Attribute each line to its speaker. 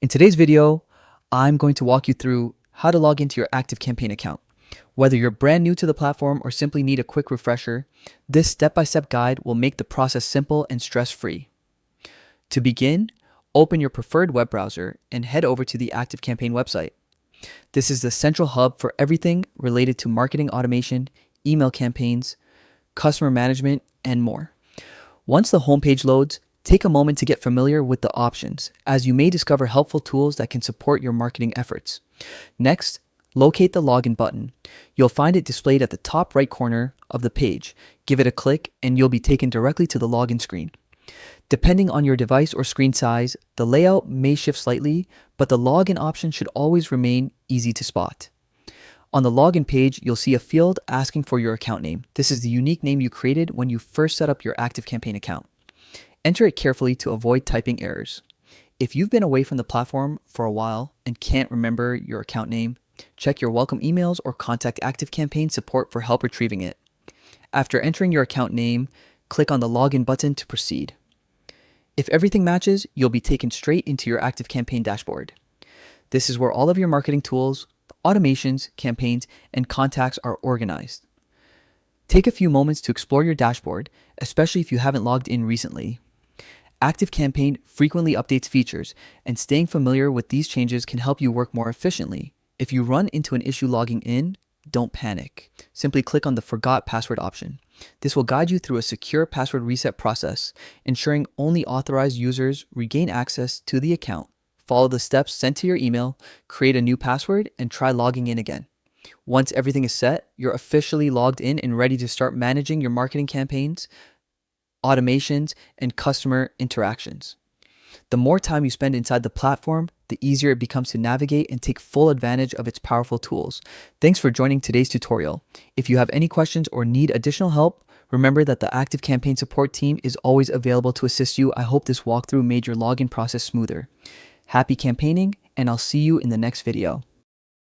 Speaker 1: In today's video, I'm going to walk you through how to log into your Activecampaign account. Whether you're brand new to the platform or simply need a quick refresher, this step-by-step guide will make the process simple and stress-free. To begin, open your preferred web browser and head over to the Activecampaign website. This is the central hub for everything related to marketing automation, email campaigns, customer management, and more. Once the homepage loads, take a moment to get familiar with the options, as you may discover helpful tools that can support your marketing efforts. Next, locate the login button. You'll find it displayed at the top right corner of the page. Give it a click and you'll be taken directly to the login screen. Depending on your device or screen size, the layout may shift slightly, but the login option should always remain easy to spot. On the login page, you'll see a field asking for your account name. This is the unique name you created when you first set up your Activecampaign account. Enter it carefully to avoid typing errors. If you've been away from the platform for a while and can't remember your account name, check your welcome emails or contact Activecampaign support for help retrieving it. After entering your account name, click on the login button to proceed. If everything matches, you'll be taken straight into your Activecampaign dashboard. This is where all of your marketing tools, automations, campaigns, and contacts are organized. Take a few moments to explore your dashboard, especially if you haven't logged in recently. Activecampaign frequently updates features, and staying familiar with these changes can help you work more efficiently. If you run into an issue logging in, don't panic. Simply click on the Forgot Password option. This will guide you through a secure password reset process, ensuring only authorized users regain access to the account. Follow the steps sent to your email, create a new password, and try logging in again. Once everything is set, you're officially logged in and ready to start managing your marketing campaigns, automations, and customer interactions. The more time you spend inside the platform, the easier it becomes to navigate and take full advantage of its powerful tools. Thanks for joining today's tutorial. If you have any questions or need additional help, remember that the Activecampaign support team is always available to assist you. I hope this walkthrough made your login process smoother. Happy campaigning, and I'll see you in the next video.